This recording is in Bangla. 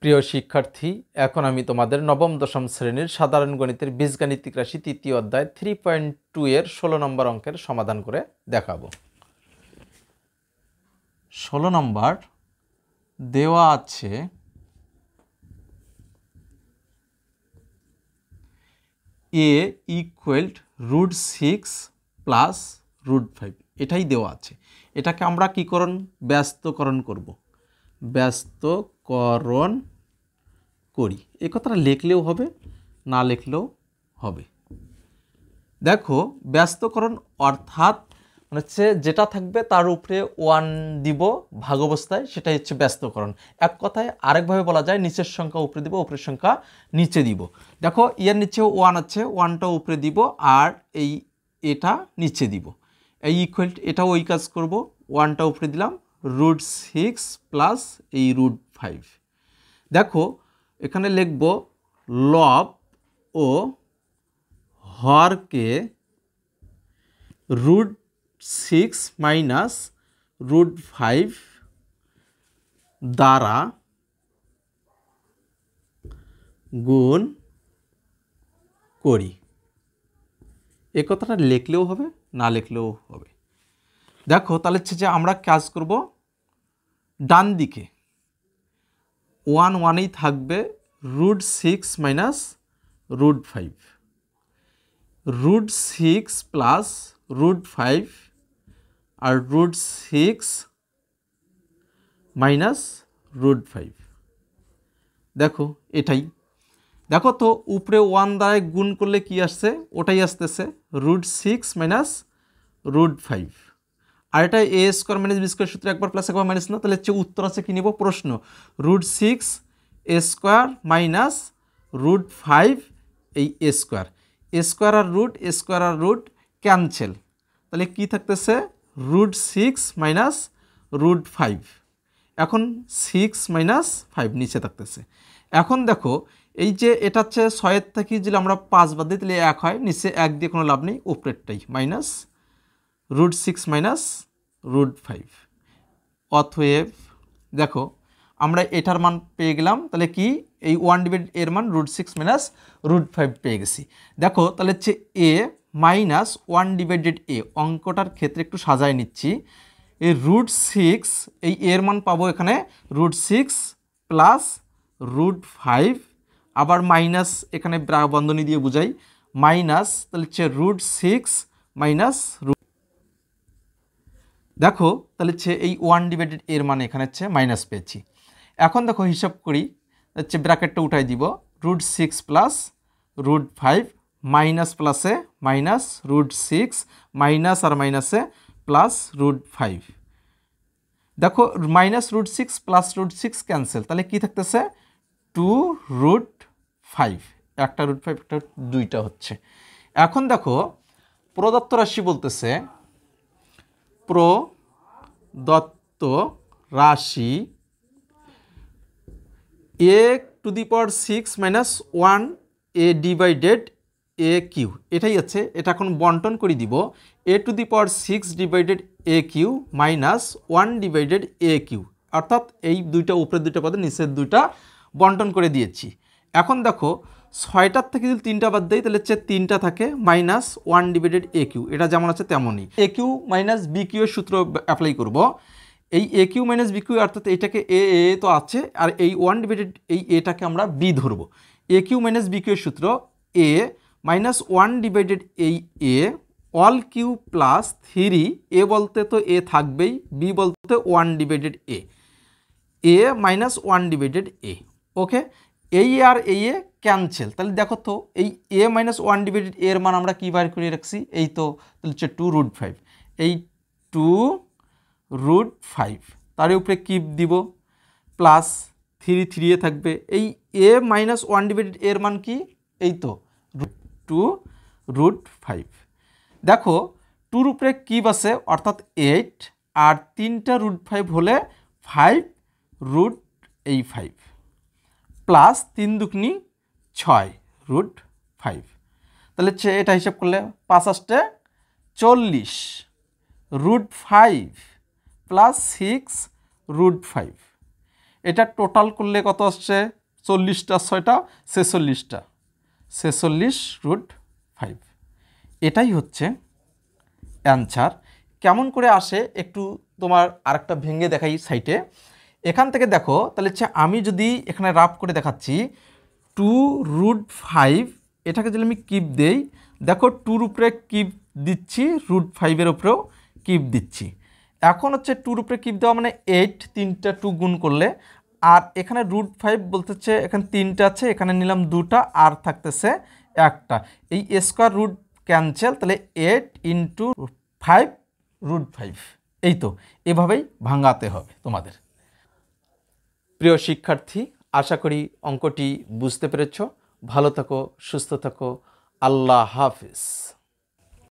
প্রিয় শিক্ষার্থী, এখন আমি তোমাদের নবম দশম শ্রেণীর সাধারণ গণিতের বীজগাণিতিক রাশি তৃতীয় অধ্যায় 3.2 এর 16 নম্বর অঙ্কের সমাধান করে দেখাবো। 16 নম্বর দেওয়া আছে a ইকুয়াল √6 প্লাস √5, এটাই দেওয়া আছে। এটাকে আমরা কি করণ, ব্যস্তকরণ করব, ব্যস্তকরণ করি। এই কথাটা লিখলেও হবে, না লিখলেও হবে। দেখো, ব্যস্তকরণ অর্থাৎ হচ্ছে যেটা থাকবে তার উপরে 1 দিব ভাগ অবস্থায়, সেটাই হচ্ছে ব্যস্তকরণ। এক কথায় আরেকভাবে বলা যায়, নিচের সংখ্যা উপরে দিব, উপরের সংখ্যা নিচে দিব। দেখো, এর নিচেও 1 আছে, 1টা উপরে দিব আর এটা নিচে দিব। এই ইকুয়াল এটাও ওই কাজ করব, 1টা উপরে দিলাম, √6 প্লাস এই √5। দেখো, এখানে লিখব লব ও হরকে √6 মাইনাস √5 দ্বারা গুণ করি। এ কথাটা লিখলেও হবে, না লিখলেও হবে। দেখো, তাহলে হচ্ছে যে আমরা কাজ করব ডান দিকে 1 1ই থাকবে, √6 মাইনাস √5, √6 প্লাস √5 আর √6 মাইনাস √5। দেখো, এটাই দেখো তো, উপরে 1 দ্বারা গুণ করলে কি আসছে, ওটাই আসতেছে √6 মাইনাস √5। আর এটা a² মাইনাস b² সূত্র, একবার প্লাস একবার মাইনাস না, তাহলে হচ্ছে উত্তর আছে কি নিব, প্রশ্ন √6 a² মাইনাস √5 এই a² আর রুট ক্যান্সেল, তাহলে কি থাকতেছে √6 মাইনাস √5। এখন 6 মাইনাস 5 নিচে থাকতেছে। এখন দেখো, এই যে এটা হচ্ছে 6 থেকে যদি আমরা 5 বাদ দিই তাহলে 1 হয়, নিচে 1 দিয়ে কোনো লাভ নেই, উপরেরটাই মাইনাস √6 মাইনাস √5। অতএব দেখো, আমরা এটার মান পেয়ে গেলাম, তাহলে কি এই 1 ডিভাইডেড এর মান √6 মাইনাস √5 পেয়ে গেছি। দেখো, তাহলে হচ্ছে a মাইনাস 1 ডিভাইডেড a, অঙ্কটার ক্ষেত্রে একটু সাজায় নিচ্ছি। এই √6 এই এর মান পাবো এখানে √6 প্লাস √5, আবার মাইনাস এখানে বন্ধনী দিয়ে বুঝাই, মাইনাস, তাহলে হচ্ছে √6 মাইনাস। দেখো, তাহলে হচ্ছে এই 1 ডিভাইডেড এর মানে এখানে হচ্ছে মাইনাস পেয়েছি। এখন দেখো, হিসাব করি, হচ্ছে ব্র্যাকেটটা উঠাই দিব, √6 প্লাস √5, মাইনাস প্লাসে মাইনাস, √6 মাইনাস আর মাইনাসে প্লাস √5। দেখো, মাইনাস √6 প্লাস √6 ক্যান্সেল, তাহলে কি থাকতেছে 2√5, একটা √5 একটা 2টা হচ্ছে। এখন দেখো, প্রদত্ত রাশি বলতেছে, প্রদত্ত রাশি a⁶ - 1 a divided a Q, এটাই আছে। এটা এখন বন্টন করে দিব, a⁶ divided a Q minus 1 divided a cube, অর্থাৎ এই দুইটা উপরের দুইটা পদে নিচের দুইটা বন্টন করে দিয়েছি। এখন দেখো, 6টার থেকে যদি 3টা বাদ দেয় তাহলে হচ্ছে 3টা থাকে, মাইনাস 1 ডিভাইডেড a কিউ, এটা যেমন আছে তেমনই। a Q minus b Q এর সূত্র অ্যাপ্লাই করব। এই a Q minus b cube, অর্থাৎ এইটাকে a তো আছে, আর এই 1 ডিভাইডেড এই এটাকে আমরা b ধরবো। a Q minus b Q এর সূত্র a মাইনাস 1 ডিভাইডেড এই a all Q plus 3, a বলতে তো a থাকবেই, b বলতে 1 divided a minus 1 divided a। Okay, এই আর এই এ ক্যান্সেল, তাহলে দেখো তো, এই a মাইনাস 1 ডিভাইডেড এর মান আমরা কী বার করে রাখছি, এই তো, তাহলে হচ্ছে 2√5, এই 2√5, তার উপরে কি দিব, প্লাস 3 এ থাকবে, এই a মাইনাস 1 ডিভাইডেড এর মান কি, এই তো 2√5। দেখো, 2-র উপরে কিউব আছে, অর্থাৎ 8, আর 3টা √5 হলে 5√5 প্লাস 3 দুগুনি 6√5, তাহলে হচ্ছে এটা হিসাব করলে 5 × 40 √5 প্লাস 6 √5, এটা টোটাল করলে কত আসছে 40টা 6টা 46টা 46√5 এটাই হচ্ছে অ্যান্সার। কেমন করে আসে একটু তোমার আরেকটা ভেঙে দেখাই সাইটে। এখান থেকে দেখো তাহলে হচ্ছে আমি যদি এখানে রাফ করে দেখাচ্ছি 2√5 এটাকে যদি আমি কিপ দেই, দেখো 2-র উপরে কিপ দিচ্ছি, √5-এর উপরেও কিপ দিচ্ছি। এখন হচ্ছে 2-র উপরে কিপ দেওয়া মানে 8, 3টা 2 গুণ করলে, আর এখানে √5 বলতে হচ্ছে এখানে 3টা আছে, এখানে নিলাম 2টা আর থাকতেছে একটা, এই স্কোয়ার রুট ক্যান্সেল, তাহলে 8 × 5√5। এই তো এভাবেই ভাঙাতে হবে তোমাদের। প্রিয় শিক্ষার্থী, আশা করি অঙ্কটি বুঝতে পেরেছ। ভালো থাকো, সুস্থ থাকো, আল্লাহ হাফিজ।